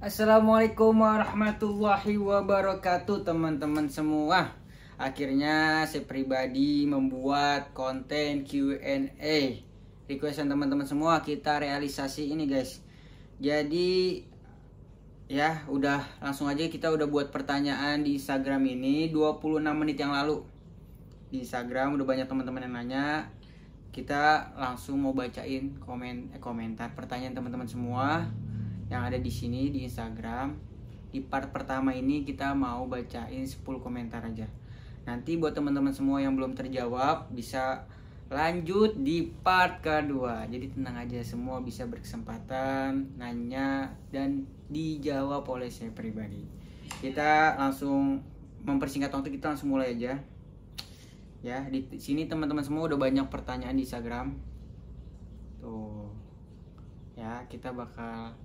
Assalamualaikum warahmatullahi wabarakatuh teman-teman semua. Akhirnya saya pribadi membuat konten Q&A requestan teman-teman semua, kita realisasi ini guys. Jadi ya udah langsung aja, kita udah buat pertanyaan di Instagram ini 26 menit yang lalu. Di Instagram udah banyak teman-teman yang nanya. Kita langsung mau bacain komentar pertanyaan teman-teman semua yang ada di sini di Instagram. Di part pertama ini kita mau bacain 10 komentar aja. Nanti buat teman-teman semua yang belum terjawab bisa lanjut di part kedua. Jadi tenang aja, semua bisa berkesempatan nanya dan dijawab oleh saya pribadi. Kita langsung mempersingkat waktu, kita langsung mulai aja. Ya, di sini teman-teman semua udah banyak pertanyaan di Instagram. Tuh. Ya, kita bakal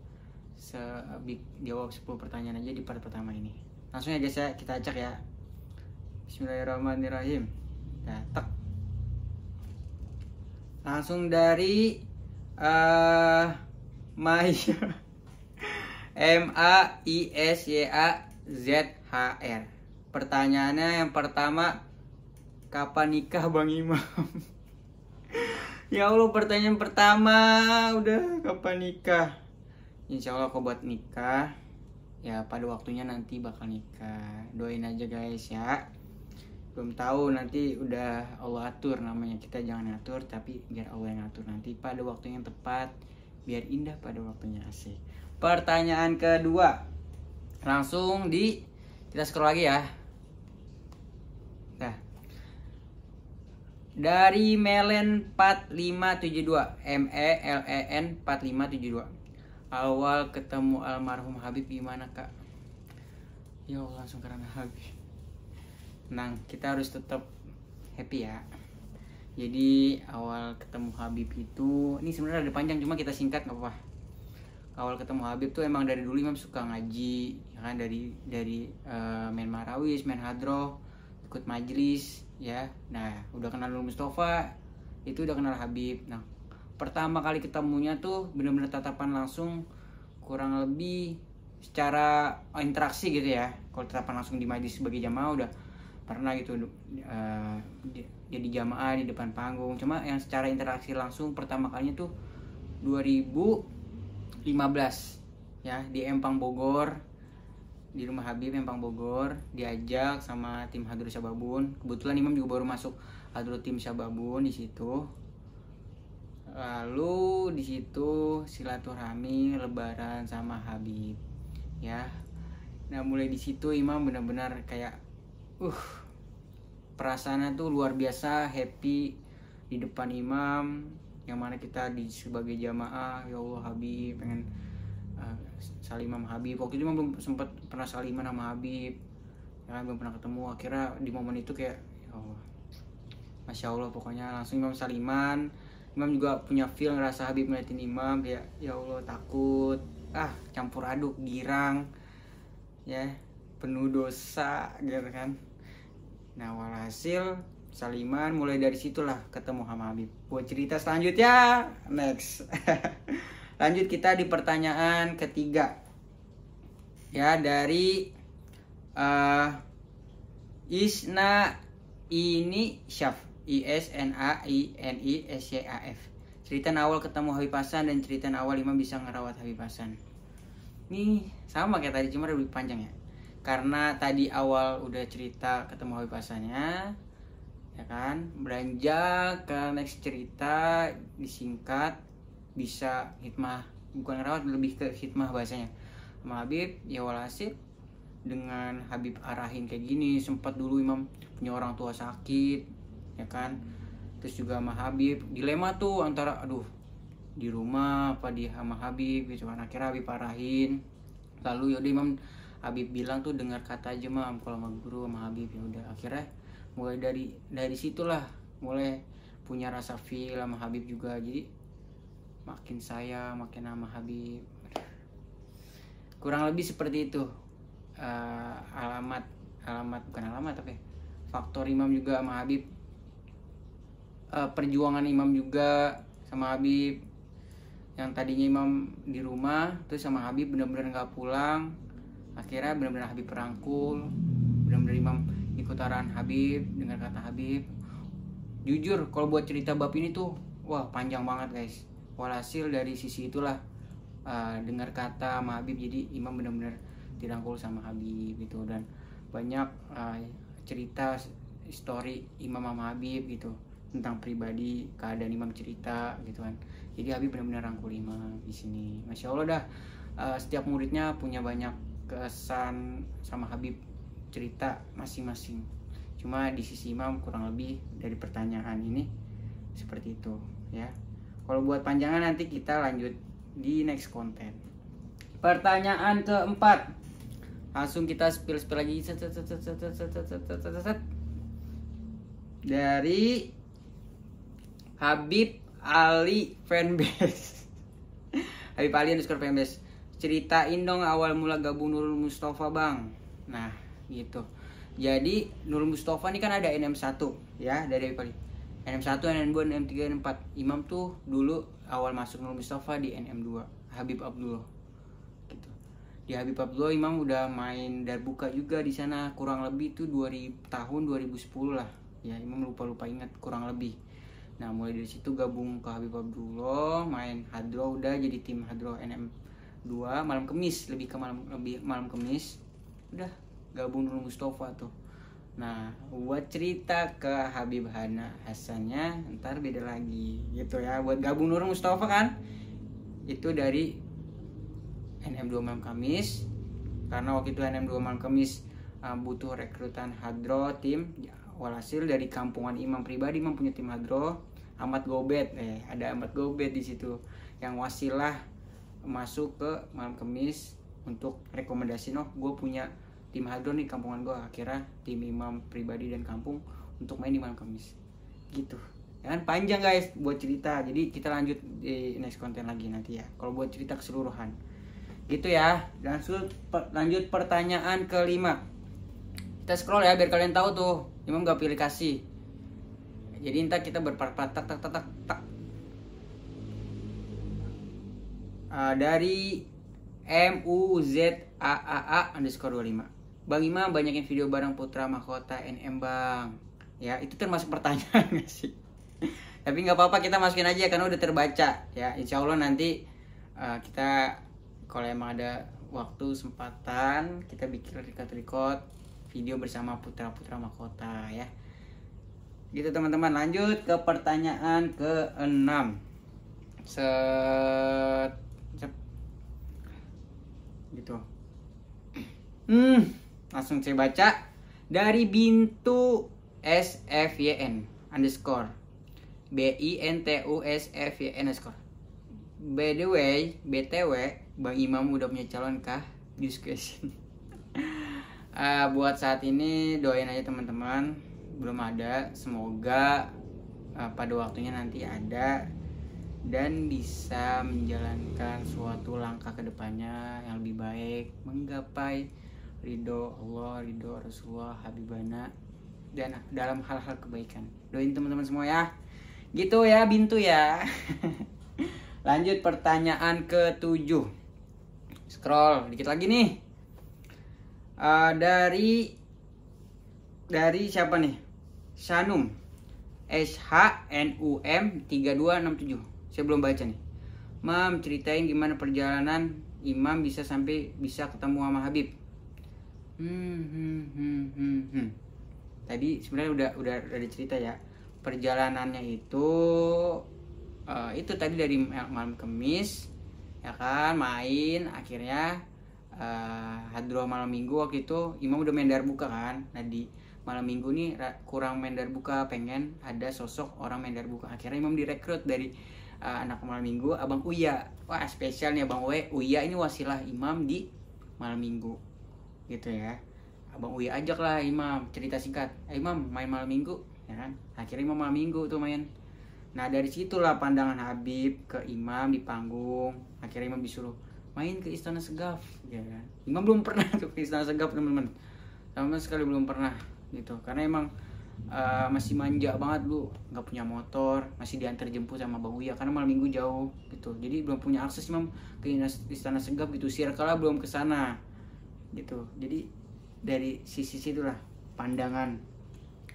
jawab 10 pertanyaan aja di part pertama ini. Langsung aja kita acak ya. Bismillahirrahmanirrahim. Nah, langsung dari Maisya MAISYAZHR. Pertanyaannya yang pertama, kapan nikah Bang Imam? Ya Allah, pertanyaan pertama udah kapan nikah. Insya Allah aku buat nikah ya, pada waktunya nanti bakal nikah. Doain aja guys ya. Belum tahu, nanti udah Allah atur, namanya kita jangan ngatur tapi biar Allah yang ngatur nanti pada waktu yang tepat, biar indah pada waktunya. Asik. Pertanyaan kedua, langsung kita scroll lagi ya. Nah, dari Melen 4572, MELEN 4572. Awal ketemu almarhum Habib gimana kak? Ya Allah, langsung karena Habib. Tenang, kita harus tetap happy ya. Jadi awal ketemu Habib itu, ini sebenarnya ada panjang cuma kita singkat nggak apa-apa. Awal ketemu Habib tuh emang dari dulu Imam suka ngaji, ya kan, dari main marawis, main hadroh, ikut majlis ya. Nah udah kenal Nur Mustafa, itu udah kenal Habib. Nah pertama kali ketemunya tuh bener-bener tatapan langsung, kurang lebih secara interaksi gitu ya. Kalau tatapan langsung di majlis sebagai jamaah udah pernah gitu, jadi jamaah di depan panggung. Cuma yang secara interaksi langsung pertama kalinya tuh 2015 ya, di Empang Bogor, di rumah Habib Empang Bogor, diajak sama tim Hadrut Syababun. Kebetulan Imam juga baru masuk Hadrut tim Syababun di situ. Lalu di situ silaturahmi lebaran sama Habib ya. Nah mulai di situ Imam benar-benar kayak perasaannya tuh luar biasa, happy di depan Imam, yang mana kita sebagai jamaah. Ya Allah, Habib pengen salimah sama Habib. Waktu itu Imam belum sempat pernah saliman sama Habib ya, belum pernah ketemu. Akhirnya di momen itu kayak ya Allah, Masya Allah, pokoknya langsung Imam saliman. Imam juga punya feel ngerasa Habib ngeliatin Imam kayak ya Allah, takut, campur aduk, girang ya, penuh dosa gitu kan. Nah walhasil saliman, mulai dari situlah ketemu sama Habib. Buat cerita selanjutnya next. Lanjut kita di pertanyaan ketiga ya, dari Isna ini Syaf, ISNAINISYAF. Cerita awal ketemu Habib Hasan dan cerita awal Imam bisa ngerawat Habib Hasan. Ini sama kayak tadi, cuma lebih panjang ya. Karena tadi awal udah cerita ketemu Habib Hasannya ya kan, beranjak ke next cerita disingkat, bisa hikmah, bukan ngerawat, lebih ke hikmah bahasanya sama Habib. Ya walhasil dengan Habib arahin kayak gini. Sempat dulu Imam punya orang tua sakit ya kan, terus juga sama Habib dilema tuh antara di rumah apa di sama Habib gitu kan. Akhirnya Habib arahin, lalu yaudah Imam, Habib bilang tuh dengar kata aja Mam kalau sama guru sama Habib. Ya udah, akhirnya mulai dari situlah mulai punya rasa feel sama Habib juga. Jadi makin sayang, makin sama Habib. Kurang lebih seperti itu. Bukan alamat tapi faktor Imam juga sama Habib, perjuangan Imam juga sama Habib yang tadinya Imam di rumah terus sama Habib benar-benar nggak pulang, akhirnya benar-benar Habib perangkul, benar-benar Imam ikut arahan Habib, dengar kata Habib. Jujur kalau buat cerita bab ini tuh wah panjang banget guys. Walhasil dari sisi itulah dengar kata sama Habib, jadi Imam benar-benar dirangkul sama Habib gitu, dan banyak cerita story Imam sama Habib gitu tentang pribadi, keadaan Imam cerita gitu kan. Jadi Habib benar-benar rangkul Imam di sini. Masya Allah dah, setiap muridnya punya banyak kesan sama Habib, cerita masing-masing. Cuma di sisi Imam kurang lebih dari pertanyaan ini seperti itu ya. Kalau buat panjangan nanti kita lanjut di next konten. Pertanyaan keempat, langsung kita spill lagi dari Habib Ali fanbase. Habib Ali underscore fanbase. Ceritain dong awal mula gabung Nurul Mustafa bang. Nah gitu. Jadi Nurul Mustafa ini kan ada NM1 ya dari Habib Ali. NM1, NM2, NM3, NM4. Imam tuh dulu awal masuk Nurul Mustafa di NM2 Habib Abdullah. Gitu. Di Habib Abdullah Imam udah main darbuka juga di sana, kurang lebih tuh tahun 2010 lah. Ya Imam lupa ingat kurang lebih. Nah mulai dari situ gabung ke Habib Abdullah, main hadro, udah jadi tim hadro NM2 malam Kemis, lebih malam Kemis. Udah gabung Nurul Mustafa tuh. Nah buat cerita ke Habib Hasannya ntar beda lagi gitu ya. Buat gabung Nurul Mustafa kan itu dari NM2 malam Kamis, karena waktu itu NM2 malam Kamis butuh rekrutan hadro tim. Walhasil dari kampungan Imam pribadi, Imam punya tim hadro. Ahmad Gobet, ada Ahmad Gobet di situ yang wasilah masuk ke malam Kemis untuk rekomendasi, gue punya tim hadro nih kampungan gue. Akhirnya tim Imam pribadi dan kampung untuk main di malam Kemis gitu. Kan panjang guys buat cerita, jadi kita lanjut di next konten lagi nanti ya kalau buat cerita keseluruhan gitu ya. Lanjut pertanyaan kelima. Kita scroll ya biar kalian tahu tuh Imam gak pilih kasih. Jadi ntar kita berpart-part tak. Dari MUZAAA underscore 25. Bang Imam banyakin video bareng putra mahkota NM bang. Ya itu termasuk pertanyaan gak sih? Tapi nggak apa-apa, kita masukin aja karena udah terbaca ya. Insya Allah nanti kita kalau emang ada waktu kesempatan kita bikin record video bersama putra mahkota ya. Gitu teman-teman. Lanjut ke pertanyaan ke-6. Gitu. Langsung saya baca dari Bintu SFYN underscore BINTUSFYN underscore. By the way, BTW Bang Imam udah punya calon kah? Discussion. Buat saat ini doain aja teman-teman, belum ada. Semoga pada waktunya nanti ada dan bisa menjalankan suatu langkah kedepannya yang lebih baik, menggapai ridho Allah, ridho Rasulullah, Habibana, dan dalam hal-hal kebaikan. Doain teman-teman semua ya. Gitu ya Bintu ya. Lanjut pertanyaan ke-7. Scroll dikit lagi nih. Dari siapa nih? Shanum SHNUM 3267. Saya belum baca nih. Mam, ceritain gimana perjalanan Imam bisa sampai bisa ketemu sama Habib. Tadi sebenarnya udah ada cerita ya. Perjalanannya itu tadi dari malam Kemis ya kan, main, akhirnya hadroh malam Minggu. Waktu itu Imam udah main darbuka kan. Nah di malam Minggu nih kurang main darbuka, pengen ada sosok orang main darbuka. Akhirnya Imam direkrut dari anak malam Minggu, Abang Uya. Wah spesial nih Abang Uya ini wasilah Imam di malam Minggu gitu ya. Abang Uya ajak lah Imam, cerita singkat, Imam main malam Minggu ya kan. Akhirnya Imam malam Minggu tuh main. Nah dari situlah pandangan Habib ke Imam di panggung. Akhirnya Imam disuruh main ke Istana Segaf ya kan. Imam belum pernah tuh ke Istana Segaf teman-teman, sama sekali belum pernah gitu, karena emang masih manja banget dulu, nggak punya motor, masih diantar jemput sama Bang Uya karena malam minggu jauh gitu, jadi belum punya akses Imam ke Istana Segap gitu, circle belum ke sana gitu. Jadi dari sisi situlah pandangan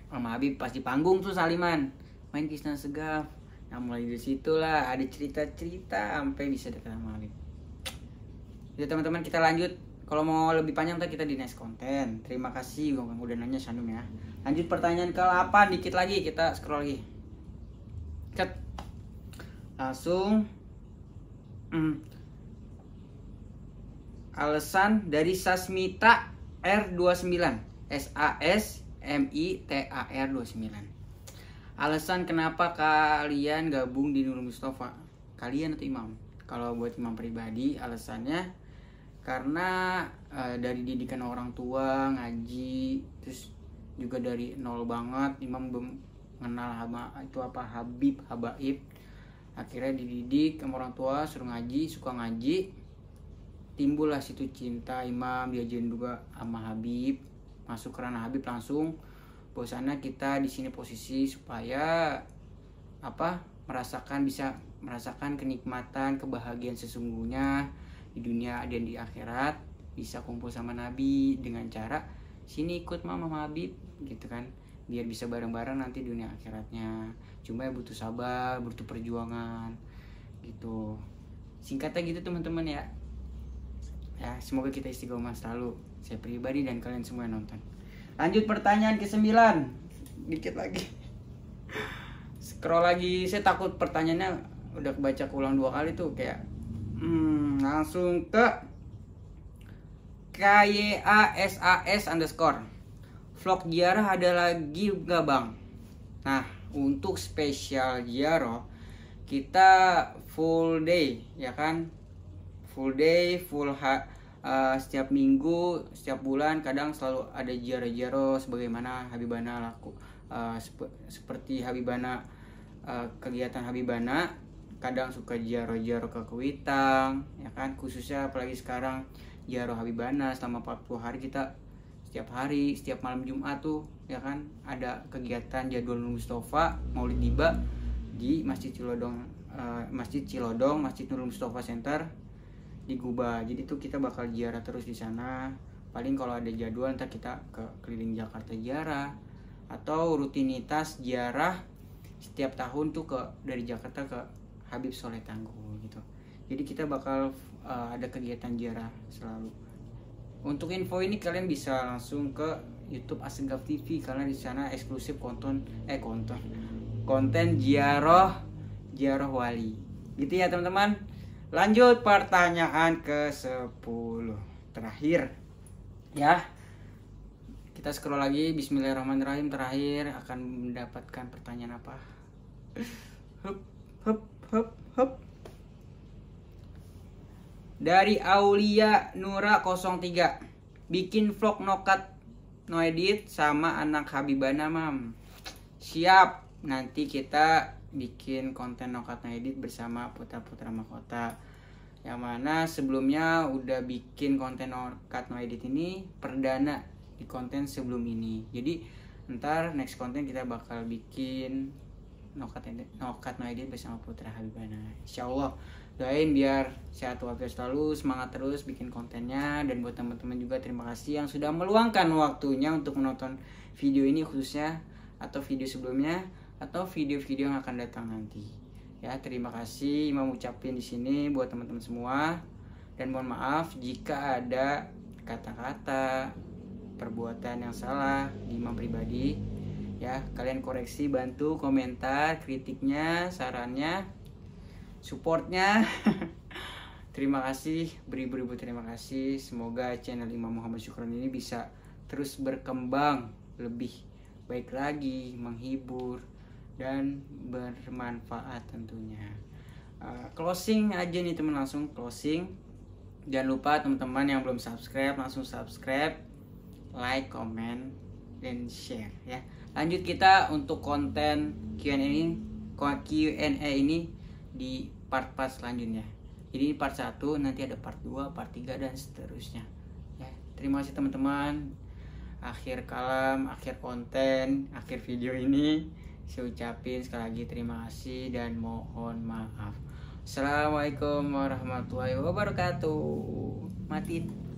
sama Habib pasti panggung tuh Saliman main ke Istana Segap. Nah mulai dari situlah ada cerita-cerita sampai bisa dekat sama Habib. Jadi teman-teman kita lanjut. Kalau mau lebih panjang ntar kita di next konten. Terima kasih Bang udah nanya Sandum ya. Lanjut pertanyaan ke-8 dikit lagi, kita scroll lagi. Cet. Langsung alasan dari Sasmita R29. SASMITAR 29. Alasan kenapa kalian gabung di Nurul Mustafa? Kalian atau Imam? Kalau buat Imam pribadi alasannya karena dari didikan orang tua, ngaji, terus juga dari nol banget Imam belum mengenal itu apa habaib. Akhirnya dididik sama orang tua, suruh ngaji, suka ngaji, timbullah situ cinta Imam, diajarin juga sama Habib, masuk kerana Habib langsung. Bahwasannya kita di sini posisi supaya bisa merasakan kenikmatan, kebahagiaan sesungguhnya di dunia dan di akhirat, bisa kumpul sama Nabi dengan cara sini ikut Mama Habib gitu kan, biar bisa bareng-bareng nanti dunia akhiratnya. Cuma ya butuh sabar, butuh perjuangan gitu. Singkatnya gitu teman-teman ya. Ya semoga kita istiqomah selalu, saya pribadi dan kalian semua yang nonton. Lanjut pertanyaan ke-9 dikit lagi. Scroll lagi, saya takut pertanyaannya udah kebaca ulang 2 kali tuh kayak langsung ke KYASAS _ vlog ziarah ada lagi gak Bang? Nah untuk spesial ziarah kita full day ya kan, full day, setiap minggu, setiap bulan kadang selalu ada ziarah-ziarah sebagaimana Habibana laku, seperti Habibana, kegiatan Habibana kadang suka ziarah-ziarah ke Kuitang ya kan, khususnya apalagi sekarang ziarah Habibana selama 40 hari kita setiap hari, setiap malam Jumat tuh ya kan ada kegiatan jadwal Nurul Mustafa Maulid Tiba di Masjid Cilodong, Masjid Nurul Mustafa Center di Guba. Jadi tuh kita bakal ziarah terus di sana. Paling kalau ada jadwal ntar kita ke keliling Jakarta ziarah, atau rutinitas ziarah setiap tahun tuh dari Jakarta ke Habib Soleh Tangguh gitu. Jadi kita bakal ada kegiatan ziarah selalu. Untuk info ini kalian bisa langsung ke YouTube Assegaf TV karena di sana eksklusif konten ziarah wali. Gitu ya teman-teman. Lanjut pertanyaan ke-10 terakhir ya. Kita scroll lagi. Bismillahirrahmanirrahim. Terakhir akan mendapatkan pertanyaan apa? Hup. Dari Aulia Nura 03. Bikin vlog no edit sama anak Habibana Mam. Siap. Nanti kita bikin konten no edit bersama putra-putra mahkota. Yang mana sebelumnya udah bikin konten no edit ini perdana di konten sebelum ini. Jadi ntar next konten kita bakal bikin no edit bersama putra Habibana. Insyaallah doain biar sehat walafiat selalu, semangat terus bikin kontennya. Dan buat teman-teman juga terima kasih yang sudah meluangkan waktunya untuk menonton video ini khususnya, atau video sebelumnya, atau video-video yang akan datang nanti. Ya terima kasih Imam ucapin di sini buat teman-teman semua. Dan mohon maaf jika ada kata-kata, perbuatan yang salah di Imam pribadi. Ya kalian koreksi, bantu komentar, kritiknya, sarannya, supportnya. Terima kasih, beribu-ribu terima kasih. Semoga channel Imam Muhammad Syukron ini bisa terus berkembang lebih baik lagi, menghibur dan bermanfaat tentunya. Closing aja nih teman, langsung closing. Jangan lupa teman-teman yang belum subscribe langsung subscribe, like, comment, dan share ya. Lanjut kita untuk konten Q&A ini di part-part selanjutnya. Jadi part 1, nanti ada part 2, part 3 dan seterusnya. Ya, terima kasih teman-teman. akhir kalam, akhir konten, akhir video ini saya ucapin sekali lagi terima kasih dan mohon maaf. Assalamualaikum warahmatullahi wabarakatuh. Matiin.